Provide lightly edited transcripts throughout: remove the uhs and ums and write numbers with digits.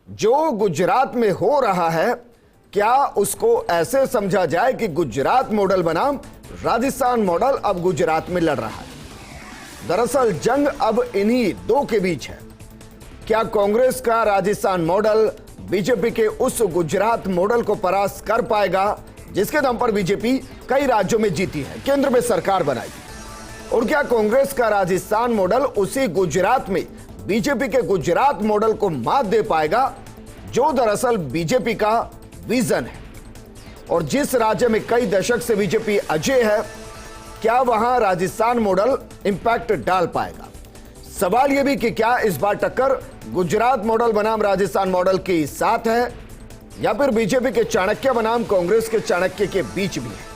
जो गुजरात में हो रहा है, क्या उसको ऐसे समझा जाए कि गुजरात मॉडल बनाम राजस्थान मॉडल अब गुजरात में लड़ रहा है? दरअसल जंग अब इन्हीं दो के बीच है। क्या कांग्रेस का राजस्थान मॉडल बीजेपी के उस गुजरात मॉडल को परास्त कर पाएगा जिसके दम पर बीजेपी कई राज्यों में जीती है, केंद्र में सरकार बनाई? और क्या कांग्रेस का राजस्थान मॉडल उसी गुजरात में बीजेपी के गुजरात मॉडल को मात दे पाएगा, जो दरअसल बीजेपी का विजन है? और जिस राज्य में कई दशक से बीजेपी अजय है, क्या वहां राजस्थान मॉडल इंपैक्ट डाल पाएगा? सवाल यह भी कि क्या इस बार टक्कर गुजरात मॉडल बनाम राजस्थान मॉडल के साथ है या फिर बीजेपी के चाणक्य बनाम कांग्रेस के चाणक्य के बीच भी है?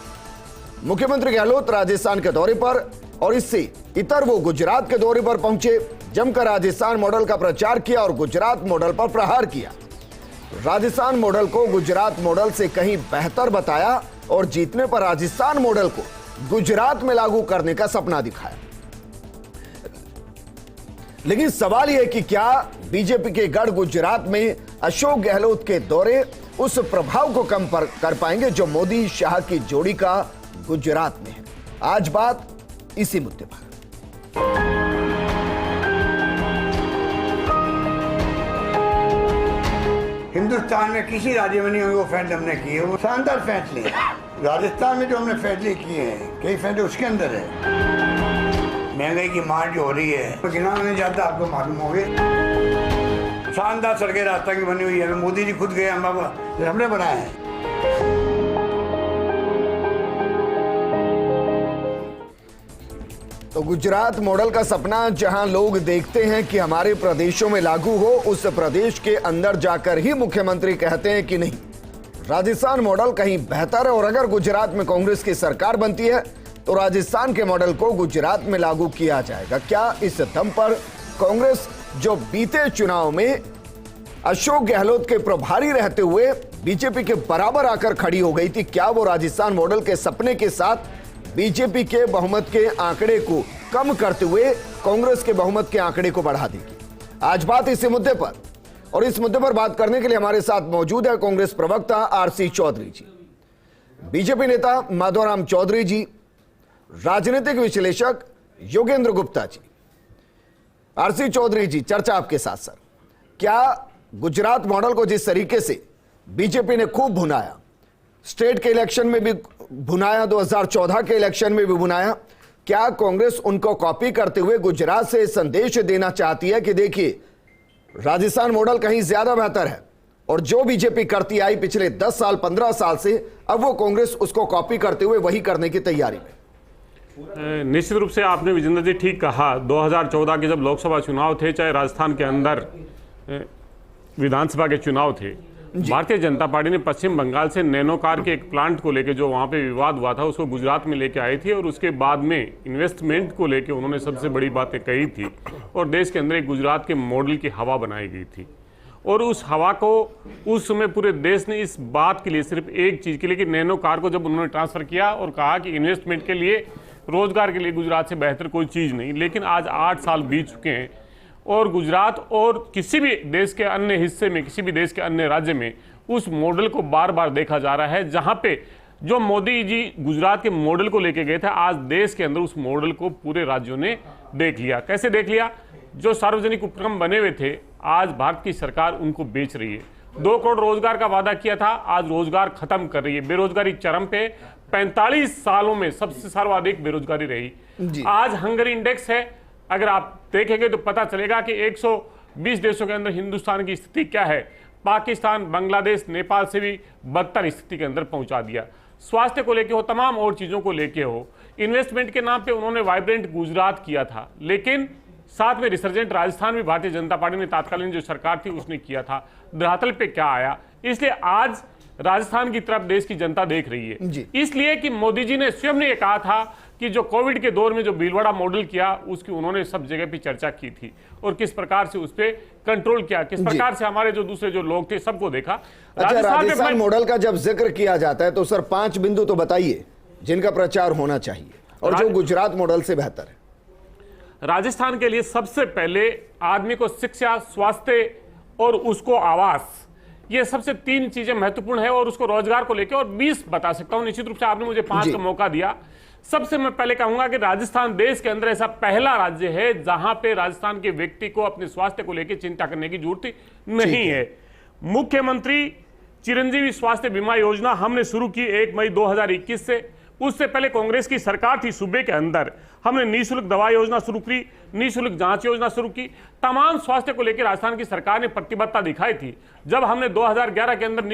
मुख्यमंत्री गहलोत राजस्थान के दौरे पर और इससे इतर वो गुजरात के दौरे पर पहुंचे, जमकर राजस्थान मॉडल का प्रचार किया और गुजरात मॉडल पर प्रहार किया। राजस्थान मॉडल को गुजरात मॉडल से कहीं बेहतर बताया और जीतने पर राजस्थान मॉडल को गुजरात में लागू करने का सपना दिखाया। लेकिन सवाल यह कि क्या बीजेपी के गढ़ गुजरात में अशोक गहलोत के दौरे उस प्रभाव को कम कर पाएंगे जो मोदी शाह की जोड़ी का गुजरात में है? आज बात इसी मुद्दे पर। हिंदुस्तान में किसी राज्य में नहीं वो फैसले हमने किए, वो शानदार फैसले। राजस्थान में जो हमने फैसले किए हैं, कई फैसले उसके अंदर है। महंगाई की मार जो हो रही है, गिना नहीं जाता, आपको मालूम हो गए। शानदार सड़कें रास्ता की बनी हुई है, मोदी जी खुद गए, हमने बनाए हैं। तो गुजरात मॉडल का सपना जहां लोग देखते हैं कि हमारे प्रदेशों में लागू हो, उस प्रदेश के अंदर जाकर ही मुख्यमंत्री कहते हैं कि नहीं, राजस्थान मॉडल कहीं बेहतर है और अगर गुजरात में कांग्रेस की सरकार बनती है तो राजस्थान के मॉडल को गुजरात में लागू किया जाएगा। क्या इस दम पर कांग्रेस जो बीते चुनाव में अशोक गहलोत के प्रभारी रहते हुए बीजेपी के बराबर आकर खड़ी हो गई थी, क्या वो राजस्थान मॉडल के सपने के साथ बीजेपी के बहुमत के आंकड़े को कम करते हुए कांग्रेस के बहुमत के आंकड़े को बढ़ा देगी? आज बात इसी मुद्दे पर, और इस मुद्दे पर बात करने के लिए हमारे साथ मौजूद है कांग्रेस प्रवक्ता आरसी चौधरी जी, बीजेपी नेता माधवराम चौधरी जी, राजनीतिक विश्लेषक योगेंद्र गुप्ता जी। आरसी चौधरी जी, चर्चा आपके साथ। सर, क्या गुजरात मॉडल को जिस तरीके से बीजेपी ने खूब भुनाया, स्टेट के इलेक्शन में भी भुनाया, 2014 के इलेक्शन में भी भुनाया, क्या कांग्रेस उनको कॉपी करते हुए गुजरात से संदेश देना चाहती है कि देखिए राजस्थान मॉडल कहीं ज्यादा बेहतर है और जो बीजेपी करती आई पिछले 10 साल 15 साल से, अब वो कांग्रेस उसको कॉपी करते हुए वही करने की तैयारी में? निश्चित रूप से आपने विजेंद्र जी ठीक कहा। 2014 के जब लोकसभा चुनाव थे, चाहे राजस्थान के अंदर विधानसभा के चुनाव थे, भारतीय जनता पार्टी ने पश्चिम बंगाल से नैनो कार के एक प्लांट को लेकर जो वहां पे विवाद हुआ था, उसको गुजरात में लेके आई थी और उसके बाद में इन्वेस्टमेंट को लेकर उन्होंने सबसे बड़ी बातें कही थी और देश के अंदर एक गुजरात के मॉडल की हवा बनाई गई थी। और उस हवा को उस समय पूरे देश ने इस बात के लिए, सिर्फ एक चीज़ के लिए, कि नैनो कार को जब उन्होंने ट्रांसफ़र किया और कहा कि इन्वेस्टमेंट के लिए, रोजगार के लिए गुजरात से बेहतर कोई चीज़ नहीं। लेकिन आज 8 साल बीत चुके हैं और गुजरात और किसी भी देश के अन्य हिस्से में, किसी भी देश के अन्य राज्य में उस मॉडल को बार बार देखा जा रहा है। जहां पे जो मोदी जी गुजरात के मॉडल को लेके गए थे, आज देश के अंदर उस मॉडल को पूरे राज्यों ने देख लिया। कैसे देख लिया? जो सार्वजनिक उपक्रम बने हुए थे, आज भारत की सरकार उनको बेच रही है। 2 करोड़ रोजगार का वादा किया था, आज रोजगार खत्म कर रही है। बेरोजगारी चरम पे, 45 सालों में सबसे सर्वाधिक बेरोजगारी रही। आज हंगर इंडेक्स है, अगर आप देखेंगे तो पता चलेगा कि 120 देशों के अंदर हिंदुस्तान की स्थिति क्या है। पाकिस्तान, बांग्लादेश, नेपाल से भी बदतर स्थिति के अंदर पहुंचा दिया। स्वास्थ्य को लेके हो, तमाम और चीजों को लेके हो, इन्वेस्टमेंट के नाम पे उन्होंने वाइब्रेंट गुजरात किया था, लेकिन साथ में रिसर्जेंट राजस्थान भी भारतीय जनता पार्टी ने, तत्कालीन जो सरकार थी उसने किया था। धरातल पे क्या आया? इसलिए आज राजस्थान की तरफ देश की जनता देख रही है, इसलिए कि मोदी जी ने स्वयं ने यह कहा था कि जो कोविड के दौर में जो भीलवाड़ा मॉडल किया, उसकी उन्होंने सब जगह पे चर्चा की थी और किस प्रकार से उस पर कंट्रोल किया, किस प्रकार से हमारे जो दूसरे जो लोग थे सबको देखा। अच्छा, राजस्थान मॉडल का जब जिक्र किया जाता है तो सर 5 बिंदु तो बताइए जिनका प्रचार होना चाहिए और जो गुजरात मॉडल से बेहतर है। राजस्थान के लिए सबसे पहले आदमी को शिक्षा, स्वास्थ्य और उसको आवास, ये सबसे 3 चीजें महत्वपूर्ण है। और उसको रोजगार को लेकर और 20 बता सकता हूं। निश्चित रूप से आपने मुझे 5 का मौका दिया। सबसे मैं पहले कहूंगा कि राजस्थान देश के अंदर ऐसा पहला राज्य है जहां पे राजस्थान के व्यक्ति को अपने स्वास्थ्य को लेकर चिंता करने की जरूरत नहीं है। मुख्यमंत्री चिरंजीवी स्वास्थ्य बीमा योजना हमने शुरू की 1 मई 2021 से। उससे पहले कांग्रेस की सरकार थी सूबे के अंदर, हमने निःशुल्क दवा योजना शुरू की, निःशुल्क जांच योजना शुरू की। तमाम स्वास्थ्य को लेकर राजस्थान की सरकार ने प्रतिबद्धता दिखाई थी। जब हमने 2011 के अंदर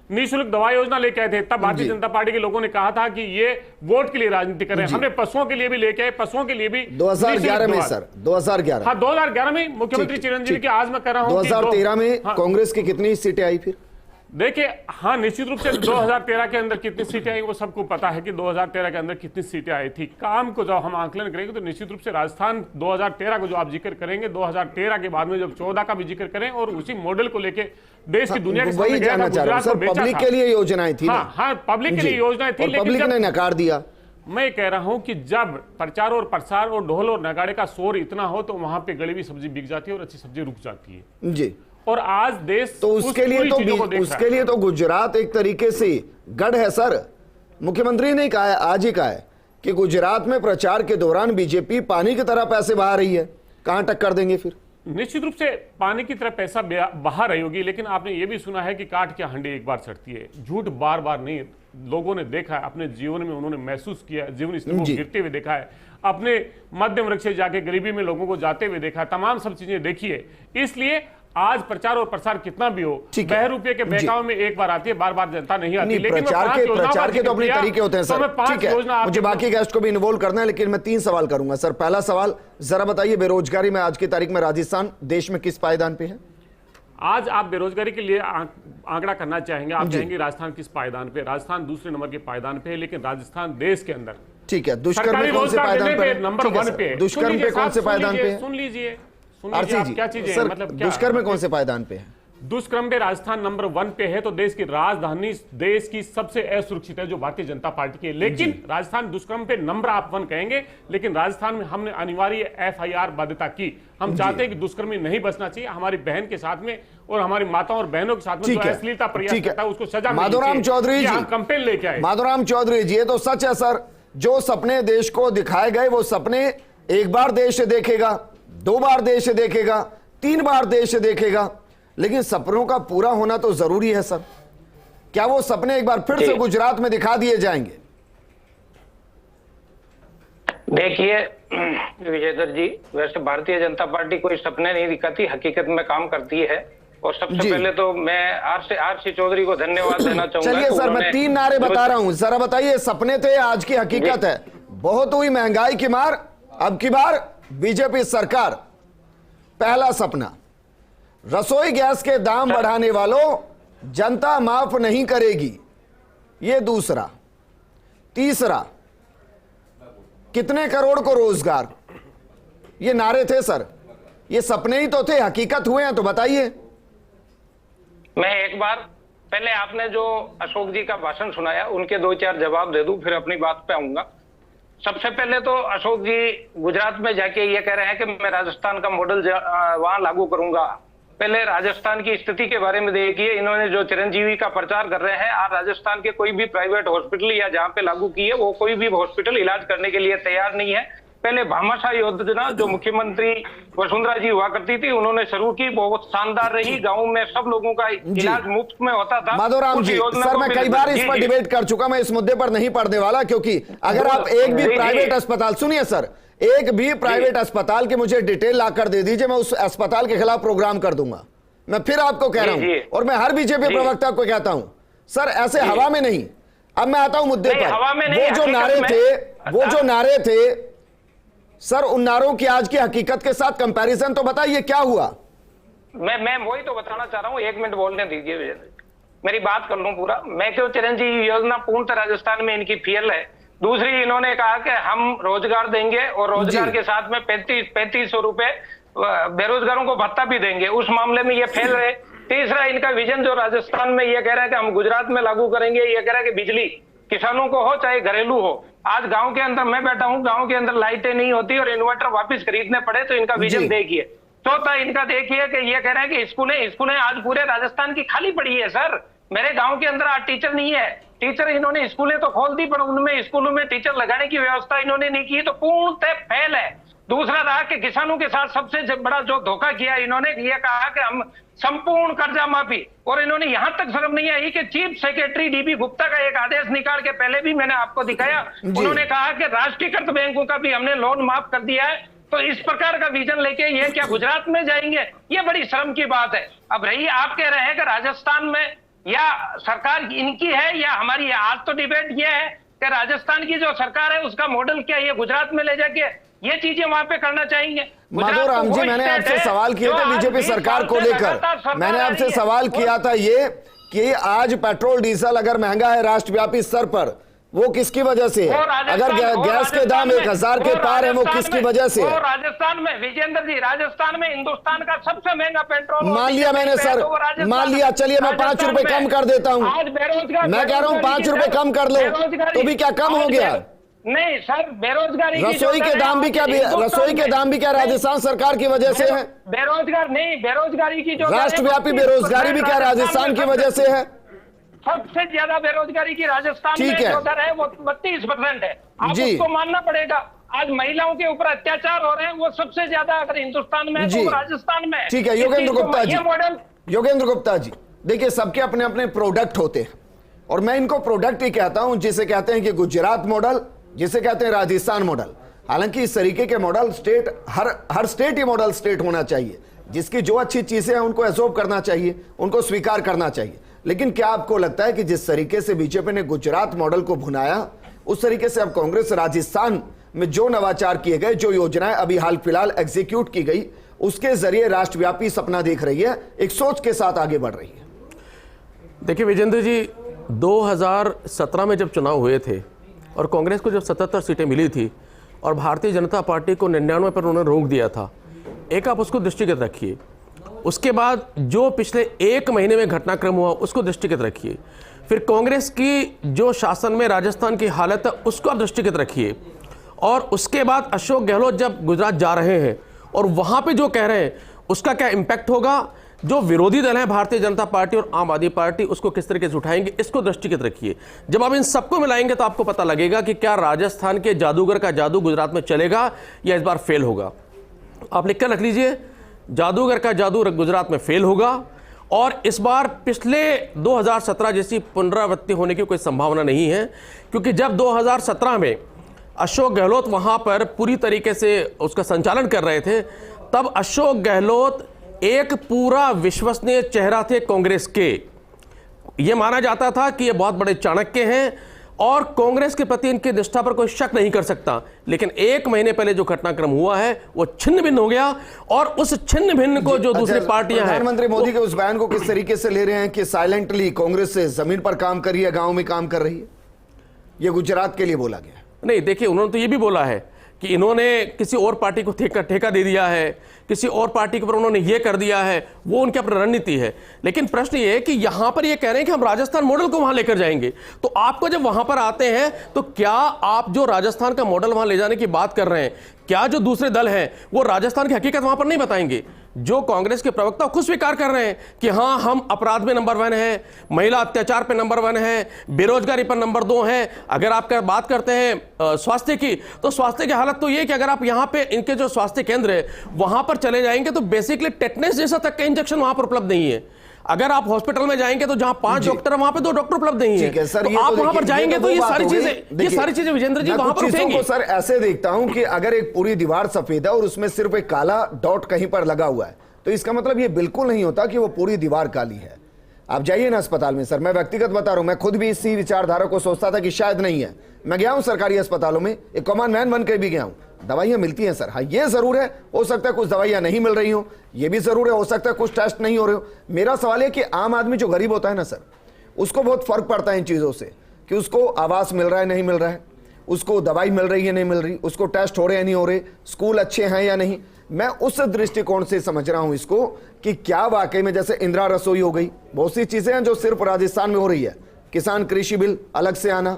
निःशुल्क दवा योजना लेके आए थे, तब भारतीय जनता पार्टी के लोगों ने कहा था कि ये वोट के लिए राजनीति कर रहे हैं। हमने पशुओं के लिए भी लेके आए, पशुओं के लिए भी 2011 में सर, 2011 हाँ 2011 में मुख्यमंत्री चिरंजीवी की। आज मैं कर रहा हूं 2013 में कांग्रेस की कितनी सीटें आई फिर? देखिए हाँ, निश्चित रूप से 2013 के अंदर कितनी सीटें आई वो सबको पता है कि 2013 के अंदर कितनी सीटें आई थी। काम को जब हम आंकलन करेंगे तो निश्चित रूप से राजस्थान 2013 को जो आप जिक्र करेंगे, 2013 के बाद में जब 14 का भी जिक्र करें और उसी मॉडल को लेके देश की दुनिया के वही जानना चाह रहा हूं सर, पब्लिक के लिए योजनाएं थी। हाँ, पब्लिक के लिए योजनाएं थी, लेकिन पब्लिक ने नकार दिया। मैं कह रहा हूं कि जब प्रचार और प्रसार और ढोल और नगाड़े का शोर इतना हो तो वहां पे गली हुई सब्जी बिक जाती है और अच्छी सब्जी रुक जाती है जी। और आज देश तो उसके लिए तो गुजरात एक तरीके से गढ़ है सर। मुख्यमंत्री ने कहा है, आज ही कहा है कि गुजरात में प्रचार के दौरान बीजेपी पानी की तरह पैसे बहा रही है। कहां टक्कर देंगे फिर? निश्चित रूप से पानी की तरह पैसा बहा रही होगी, लेकिन आपने ये भी सुना है कि काट के हंडी एक बार चढ़ती है। झूठ बार बार नहीं, लोगों ने देखा है, अपने जीवन में उन्होंने महसूस किया, जीवन स्तर को गिरते हुए देखा है, अपने मध्यम वर्ग से जाके गरीबी में लोगों को जाते हुए देखा है, तमाम सब चीजें देखी है। इसलिए आज प्रचार और प्रसार कितना भी हो, 10 रुपए के बहकावे में एक बार आती है, बार बार जनता नहीं आती। लेकिन प्रचार के तो अपने तरीके होते हैं सर। ठीक है, मुझे बाकी गेस्ट को भी इन्वॉल्व करना है, लेकिन मैं 3 सवाल करूंगा सर। पहला सवाल, जरा बताइए बेरोजगारी में आज की तारीख में राजस्थान देश में किस पायदान पे है? आज आप बेरोजगारी के लिए आंकड़ा करना चाहेंगे, आप कहेंगे राजस्थान किस पायदान पे? राजस्थान दूसरे नंबर के पायदान पे है, लेकिन राजस्थान देश के अंदर ठीक है दुष्कर्म में कौन से पायदान पे? नंबर 1 पे। दुष्कर्म पे कौन से पायदान पे? सुन लीजिए क्या चीजें सर, मतलब दुष्कर्म में कौन से पायदान पे है? दुष्कर्म पे राजस्थान नंबर 1 पे है। तो देश की राजधानी देश की सबसे असुरक्षित है जो भारतीय जनता पार्टी की है। लेकिन राजस्थान दुष्कर्म पे नंबर आप 1 कहेंगे, लेकिन राजस्थान में हमने अनिवार्य FIR बाध्यता की। हम चाहते हैं कि दुष्कर्मी नहीं बचना चाहिए। हमारी बहन के साथ में और हमारी माताओं और बहनों के साथ में जो अश्लीलता प्रयास करता है उसको सजा माधोराम चौधरी जी कंपेन लेके आए। माधोराम चौधरी जी, ये तो सच है सर, जो सपने देश को दिखाए गए वो सपने एक बार देश देखेगा, 2 बार देश देखेगा, 3 बार देश देखेगा, लेकिन सपनों का पूरा होना तो जरूरी है सर। क्या वो सपने एक बार फिर से गुजरात में दिखा दिए जाएंगे? देखिए विजयधर जी, वैसे भारतीय जनता पार्टी कोई सपने नहीं दिखाती, हकीकत में काम करती है। और सबसे पहले तो मैं आर.सी. चौधरी को धन्यवाद देना चाहूंगा। चलिए सर, मैं 3 नारे बता रहा हूं, जरा बताइए। सपने थे, आज की हकीकत है। बहुत हुई महंगाई की मार, अब की बार बीजेपी सरकार। पहला सपना, रसोई गैस के दाम बढ़ाने वालों, जनता माफ नहीं करेगी, ये दूसरा। तीसरा, कितने करोड़ को रोजगार, ये नारे थे सर। ये सपने ही तो थे, हकीकत हुए हैं तो बताइए। मैं एक बार पहले आपने जो अशोक जी का भाषण सुनाया उनके 2-4 जवाब दे दूं, फिर अपनी बात पे आऊंगा। सबसे पहले तो अशोक जी गुजरात में जाके ये कह रहे हैं कि मैं राजस्थान का मॉडल वहां लागू करूंगा। पहले राजस्थान की स्थिति के बारे में देखिए। इन्होंने जो चिरंजीवी का प्रचार कर रहे हैं, आज राजस्थान के कोई भी प्राइवेट हॉस्पिटल या जहां पे लागू की है वो कोई भी हॉस्पिटल इलाज करने के लिए तैयार नहीं है। पहले भामाशाह योजना जो मुख्यमंत्री वसुंधरा जी हुआ करती थी, उन्होंने शुरू की, बहुत शानदार रही। गाँव में सब लोगों का इलाज मुफ्त में होता था। माधोराम जी, सर मैं कई बार इस पर डिबेट कर चुका, मैं इस मुद्दे पर नहीं पढ़ने वाला, क्योंकि अगर आप एक भी प्राइवेट अस्पताल, सुनिए सर, एक भी प्राइवेट अस्पताल की मुझे डिटेल लाकर दे दीजिए, मैं उस अस्पताल के खिलाफ प्रोग्राम कर दूंगा। मैं फिर आपको कह रहा हूं, और मैं हर बीजेपी प्रवक्ता को कहता हूं सर, ऐसे हवा में नहीं। अब मैं आता हूं मुद्दे पर। वो जो नारे थे सर, उन नारों की आज की हकीकत के साथ कंपैरिजन तो बताइए, क्या हुआ? मैं वही तो बताना चाह रहा हूँ, 1 मिनट बोलने दीजिए, मेरी बात कर लूं पूरा। मैं क्यों चिरंजीवी योजना पूर्णतः राजस्थान में इनकी फेल है। दूसरी, इन्होंने कहा कि हम रोजगार देंगे और रोजगार के साथ में 3500 रुपए बेरोजगारों को भत्ता भी देंगे, उस मामले में ये फेल रहे। तीसरा, इनका विजन जो राजस्थान में ये कह रहा है कि हम गुजरात में लागू करेंगे, ये कह रहा है कि बिजली किसानों को हो चाहे घरेलू हो। आज गांव के अंदर मैं बैठा हूं, गांव के अंदर लाइटें नहीं होती और इन्वर्टर वापस खरीदने पड़े, तो इनका विजन देखिए। चौथा इनका देखिए कि ये कह रहे हैं कि स्कूलें आज पूरे राजस्थान की खाली पड़ी है। सर मेरे गांव के अंदर आज टीचर नहीं है। टीचर इन्होंने स्कूलें तो खोल दी पर उनमें स्कूलों में टीचर लगाने की व्यवस्था इन्होंने नहीं की, तो पूर्णतः फेल है। दूसरा रहा कि किसानों के साथ सबसे बड़ा जो धोखा किया इन्होंने, ये कहा कि हम संपूर्ण कर्जा माफी, और इन्होंने यहां तक शर्म नहीं आई कि चीफ सेक्रेटरी डीबी गुप्ता का एक आदेश निकाल के, पहले भी मैंने आपको दिखाया, उन्होंने कहा कि राष्ट्रीयकृत बैंकों का भी हमने लोन माफ कर दिया है। तो इस प्रकार का विजन लेके ये क्या गुजरात में जाएंगे? ये बड़ी शर्म की बात है। अब रही आप कह रहे हैं कि राजस्थान में या सरकार इनकी है या हमारी है, आज तो डिबेट ये है कि राजस्थान की जो सरकार है उसका मॉडल क्या ये गुजरात में ले जाके ये चीजें वहां पे करना चाहेंगे। माधोराम जी, मैंने आपसे सवाल किए थे बीजेपी सरकार को लेकर, मैंने आपसे सवाल किया था ये कि आज पेट्रोल डीजल अगर महंगा है राष्ट्रव्यापी स्तर पर, वो किसकी वजह से है? अगर गैस के दाम 1000 के पार है, वो किसकी वजह से है? राजस्थान में विजेंद्र जी, राजस्थान में हिंदुस्तान का सबसे महंगा पेट्रोल, मान लिया मैंने सर, मान लिया, चलिए मैं 5 रुपए कम कर देता हूं। मैं कह रहा हूं 5 रुपए कम कर लो, तो भी क्या कम हो गया? नहीं सर, बेरोजगारी, रसोई के दाम भी क्या, रसोई के दाम भी क्या राजस्थान सरकार की वजह से है? बेरोजगार नहीं, बेरोजगारी की जो राष्ट्रव्यापी बेरोजगारी भी क्या राजस्थान की वजह से है? सबसे ज्यादा बेरोजगारी की राजस्थान में जो दर है वो 32% है। आप उसको मानना पड़ेगा। आज महिलाओं के ऊपर अत्याचार हो रहे हैं, वो सबसे ज्यादा अगर हिंदुस्तान में तो राजस्थान में। ठीक है योगेंद्र गुप्ता जी, योगेंद्र गुप्ता जी, देखिए सबके अपने अपने प्रोडक्ट होते हैं, और मैं इनको प्रोडक्ट ही कहता हूं, जिसे कहते हैं कि गुजरात मॉडल, जिसे कहते हैं राजस्थान मॉडल। हालांकि इस तरीके के मॉडल स्टेट, हर स्टेट ही मॉडल स्टेट होना चाहिए, जिसकी जो अच्छी चीजें हैं उनको एब्जॉर्ब करना चाहिए, उनको स्वीकार करना चाहिए। लेकिन क्या आपको लगता है कि जिस तरीके से बीजेपी ने गुजरात मॉडल को भुनाया, उस तरीके से अब कांग्रेस राजस्थान में जो नवाचार किए गए, जो योजनाएं अभी हाल फिलहाल एग्जीक्यूट की गई, उसके जरिए राष्ट्रव्यापी सपना देख रही है, एक सोच के साथ आगे बढ़ रही है? देखिए विजेंद्र जी, 2017 में जब चुनाव हुए थे और कांग्रेस को जब 77 सीटें मिली थी और भारतीय जनता पार्टी को 99 पर उन्होंने रोक दिया था, एक आप उसको दृष्टिगत रखिए। उसके बाद जो पिछले 1 महीने में घटनाक्रम हुआ उसको दृष्टिगत रखिए। फिर कांग्रेस की जो शासन में राजस्थान की हालत है उसको आप दृष्टिगत रखिए। और उसके बाद अशोक गहलोत जब गुजरात जा रहे हैं और वहाँ पे जो कह रहे हैं उसका क्या इम्पैक्ट होगा, जो विरोधी दल है भारतीय जनता पार्टी और आम आदमी पार्टी उसको किस तरीके से उठाएंगे, इसको दृष्टिगत रखिए। जब आप इन सबको मिलाएंगे तो आपको पता लगेगा कि क्या राजस्थान के जादूगर का जादू गुजरात में चलेगा या इस बार फेल होगा। आप लिख कर रख लीजिए, जादूगर का जादू गुजरात में फेल होगा और इस बार पिछले 2017 जैसी पुनरावृत्ति होने की कोई संभावना नहीं है, क्योंकि जब 2017 में अशोक गहलोत वहां पर पूरी तरीके से उसका संचालन कर रहे थे, तब अशोक गहलोत एक पूरा विश्वसनीय चेहरा थे कांग्रेस के। यह माना जाता था कि ये बहुत बड़े चाणक्य हैं और कांग्रेस के प्रति इनकी निष्ठा पर कोई शक नहीं कर सकता। लेकिन 1 महीने पहले जो घटनाक्रम हुआ है वो छिन्न भिन्न हो गया और उस छिन्न भिन्न को जो दूसरी पार्टियां हैं, प्रधानमंत्री मोदी के उस बयान को किस तरीके से ले रहे हैं कि साइलेंटली कांग्रेस से जमीन पर काम कर रही है, गांव में काम कर रही है? ये गुजरात के लिए बोला गया। नहीं, देखिए उन्होंने तो ये भी बोला है कि इन्होंने किसी और पार्टी को ठेका दे दिया है, किसी और पार्टी के ऊपर उन्होंने ये कर दिया है, वो उनकी अपनी रणनीति है। लेकिन प्रश्न ये है कि यहां पर ये कह रहे हैं कि हम राजस्थान मॉडल को वहां लेकर जाएंगे, तो आपको जब वहां पर आते हैं तो क्या आप जो राजस्थान का मॉडल वहां ले जाने की बात कर रहे हैं, क्या जो दूसरे दल हैं वो राजस्थान की हकीकत वहां पर नहीं बताएंगे? जो कांग्रेस के प्रवक्ता खुद स्वीकार कर रहे हैं कि हां हम अपराध में नंबर 1 है, महिला अत्याचार पे नंबर 1 है, बेरोजगारी पर नंबर 2 है। अगर आप बात करते हैं स्वास्थ्य की, तो स्वास्थ्य की हालत तो ये कि अगर आप यहां पे इनके जो स्वास्थ्य केंद्र है वहां पर चले जाएंगे तो बेसिकली टेटनेस जैसा तक का इंजेक्शन वहां पर उपलब्ध नहीं है। अगर आप हॉस्पिटल में जाएंगे तो जहां 5 डॉक्टर है वहां पे 2 डॉक्टर उपलब्ध नहीं है। सर, तो आप वहां पर जाएंगे तो ये सारी चीजें विजेंद्र जी वहां पर उठेंगी। सर ऐसे देखता हूं कि अगर एक पूरी दीवार सफेद है और उसमें सिर्फ एक काला डॉट कहीं पर लगा हुआ है, तो इसका मतलब ये बिल्कुल नहीं होता कि वो पूरी दीवार काली है। आप जाइए ना अस्पताल में, सर मैं व्यक्तिगत बता रहा हूं, मैं खुद भी इसी विचारधारा को सोचता था कि शायद नहीं है। मैं गया हूं सरकारी अस्पतालों में, एक कॉमन मैन बन के भी गया हूं, दवाइयां मिलती हैं सर। हाँ ये जरूर है, हो सकता है कुछ दवाइयां नहीं मिल रही हो, ये भी जरूर है, हो सकता है कुछ टेस्ट नहीं हो रहे हो। मेरा सवाल है कि आम आदमी जो गरीब होता है ना सर, उसको बहुत फर्क पड़ता है इन चीजों से, कि उसको आवास मिल रहा है नहीं मिल रहा है, उसको दवाई मिल रही है नहीं मिल रही, उसको टेस्ट हो रहे हैं नहीं हो रहे, स्कूल अच्छे हैं या नहीं। मैं उस दृष्टिकोण से समझ रहा हूं इसको कि क्या वाकई में, जैसे इंदिरा रसोई हो गई, बहुत सी चीजें हैं जो सिर्फ राजस्थान में हो रही है, किसान कृषि बिल अलग से आना,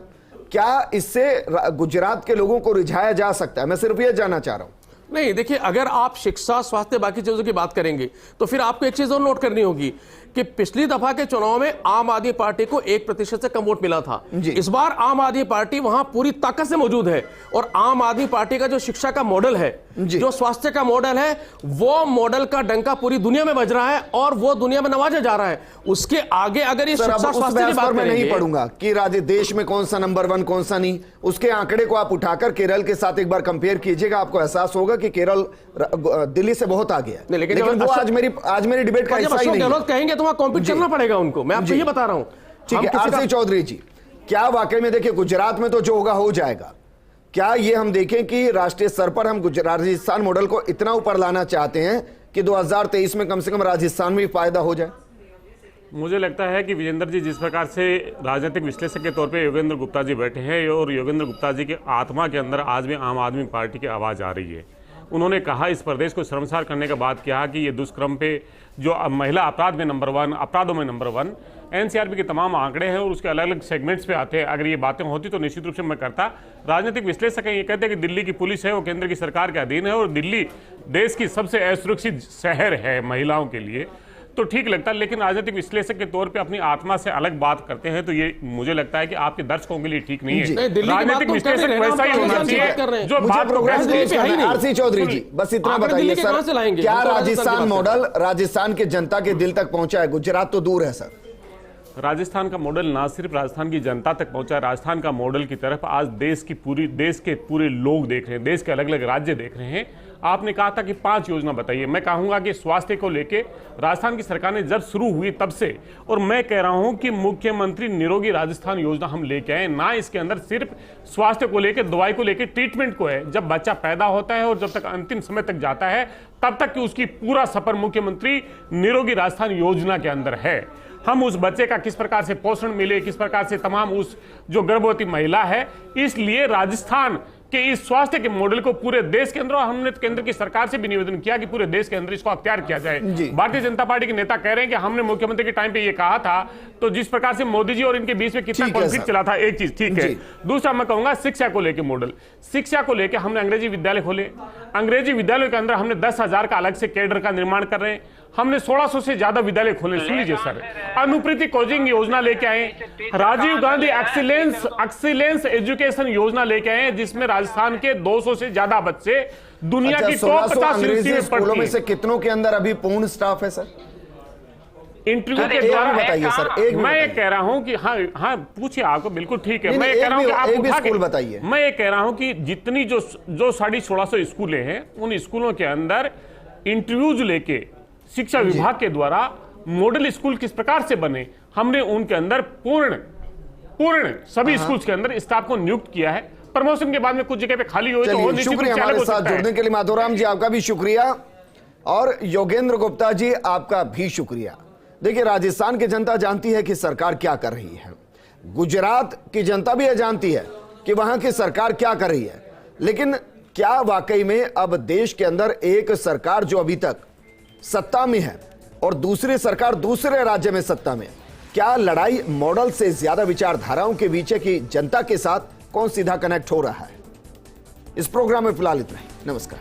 क्या इससे गुजरात के लोगों को रिझाया जा सकता है? मैं सिर्फ ये जानना चाह रहा हूं। नहीं, देखिए, अगर आप शिक्षा, स्वास्थ्य, बाकी चीजों की बात करेंगे तो फिर आपको एक चीज और नोट करनी होगी कि पिछली दफा के चुनाव में आम आदमी पार्टी को 1% से कम वोट मिला था। इस बार आम आदमी पार्टी वहां पूरी ताकत से मौजूद है और आम आदमी पार्टी का जो शिक्षा का मॉडल है, जो स्वास्थ्य का मॉडल है, वो मॉडल का डंका पूरी दुनिया में बज रहा है और वो दुनिया में नवाजा जा रहा है। उसके आगे अगर ये शिक्षा स्वास्थ्य की बात मैं नहीं करेंगे, पढ़ूंगा कि राज्य देश में कौन सा नंबर 1 कौन सा नहीं, उसके आंकड़े को आप उठाकर केरल के साथ एक बार कंपेयर कीजिएगा, आपको एहसास होगा कि केरल दिल्ली से बहुत आगे है। लेकिन वो आज मेरी डिबेट का हिस्सा ही नहीं है। कहेंगे तो वहां कॉम्पीट करना पड़ेगा उनको, मैं आपको ये बता रहा हूं। ठीक है, आरसी चौधरी जी, क्या वाकई में देखिए गुजरात में तो जो होगा हो जाएगा, क्या ये हम देखें कि राष्ट्रीय स्तर पर हम राजस्थान मॉडल को इतना ऊपर लाना चाहते हैं कि 2023 में कम से कम राजस्थान में फायदा हो जाए? मुझे लगता है कि विजेंद्र जी जिस प्रकार से राजनीतिक विश्लेषक के तौर पे योगेंद्र गुप्ता जी बैठे हैं और योगेंद्र गुप्ता जी के आत्मा के अंदर आज भी आम आदमी पार्टी की आवाज़ आ रही है। उन्होंने कहा, इस प्रदेश को शर्मसार करने का बात किया कि ये दुष्कर्म पे जो महिला अपराध में नंबर 1, अपराधों में नंबर 1, एनसीआरबी के तमाम आंकड़े हैं और उसके अलग अलग सेगमेंट्स पे आते हैं। अगर ये बातें होती तो निश्चित रूप से मैं करता। राजनीतिक विश्लेषक ये कहते हैं कि दिल्ली की पुलिस है वो केंद्र की सरकार के अधीन है और दिल्ली देश की सबसे असुरक्षित शहर है महिलाओं के लिए, तो ठीक लगता है। लेकिन राजनीतिक विश्लेषक के तौर पे अपनी आत्मा से अलग बात करते हैं तो ये मुझे लगता है कि आपके दर्शकों के लिए ठीक नहीं है। राजनीतिक विश्लेषक वैसा ही होना चाहिए जो बात को आरसी चौधरी जी, बस इतना बताइए सर, क्या राजस्थान मॉडल राजस्थान के जनता के दिल तक पहुंचा है? गुजरात तो दूर है सर। राजस्थान का मॉडल ना सिर्फ राजस्थान की जनता तक पहुंचा, राजस्थान का मॉडल की तरफ आज देश के पूरे लोग देख रहे हैं, देश के अलग अलग राज्य देख रहे हैं। आपने कहा था कि 5 योजना बताइए, मैं कहूंगा कि स्वास्थ्य को लेके राजस्थान की सरकार ने जब शुरू हुई तब से, और मैं कह रहा हूं कि मुख्यमंत्री निरोगी राजस्थान योजना हम लेके आए ना। इसके अंदर सिर्फ स्वास्थ्य को लेके, दवाई को लेके, ट्रीटमेंट को है। जब बच्चा पैदा होता है और जब तक अंतिम समय तक जाता है तब तक कि उसकी पूरा सफर मुख्यमंत्री निरोगी राजस्थान योजना के अंदर है। हम उस बच्चे का किस प्रकार से पोषण मिले, किस प्रकार से तमाम उस जो गर्भवती महिला है, इसलिए राजस्थान के इस स्वास्थ्य के मॉडल को पूरे देश के अंदर, हमने केंद्र की सरकार से भी निवेदन किया कि पूरे देश के अंदर इसको अख्तियार किया जाए। भारतीय जनता पार्टी के नेता कह रहे हैं कि हमने मुख्यमंत्री के टाइम पे ये कहा था, तो जिस प्रकार से मोदी जी और इनके बीच में कितना कॉन्फ्लिक्ट चला था, एक चीज ठीक है। दूसरा मैं कहूंगा शिक्षा को लेकर मॉडल, शिक्षा को लेकर हमने अंग्रेजी विद्यालय खोले, अंग्रेजी विद्यालय के अंदर हमने 10,000 का अलग से कैडर का निर्माण कर रहे हैं, हमने 1600 से ज्यादा विद्यालय खोले। सुन लीजिए सर, अनुप्रीति कोचिंग योजना लेके आए, राजीव गांधी एक्सीलेंस एजुकेशन योजना लेके आए जिसमें राजस्थान के 200 से ज्यादा बच्चे दुनिया की टॉप 50 यूनिवर्सिटी में स्कूलों में से कितनों के अंदर अभी पूर्ण स्टाफ है सर? इंटरव्यू के द्वारा बताइए सर। मैं ये कह रहा हूं कि हाँ पूछिए, आपको बिल्कुल ठीक है। मैं ये कह रहा हूं कि आप उठा के बताइए। मैं ये कह रहा हूं कि जितनी जो 1650 स्कूलें हैं उन स्कूलों के अंदर इंटरव्यूज लेके शिक्षा विभाग के द्वारा मॉडल स्कूल किस प्रकार से बने, हमने उनके अंदर पूर्ण सभी स्कूल्स के अंदर स्टाफ को नियुक्त किया है। प्रमोशन के बाद में कुछ जगह पे खाली हुए तो निश्चित रूप से हमारे साथ जुड़ने के लिए माधोराम जी आपका भी शुक्रिया और योगेंद्र गुप्ता जी आपका भी शुक्रिया। देखिए, राजस्थान की जनता जानती है कि सरकार क्या कर रही है, गुजरात की जनता भी जानती है कि वहां की सरकार क्या कर रही है, लेकिन क्या वाकई में अब देश के अंदर एक सरकार जो अभी तक सत्ता में है और दूसरी सरकार दूसरे राज्य में सत्ता में, क्या लड़ाई मॉडल से ज्यादा विचारधाराओं के बीच है कि जनता के साथ कौन सीधा कनेक्ट हो रहा है? इस प्रोग्राम में फिलहाल इतना ही। नमस्कार।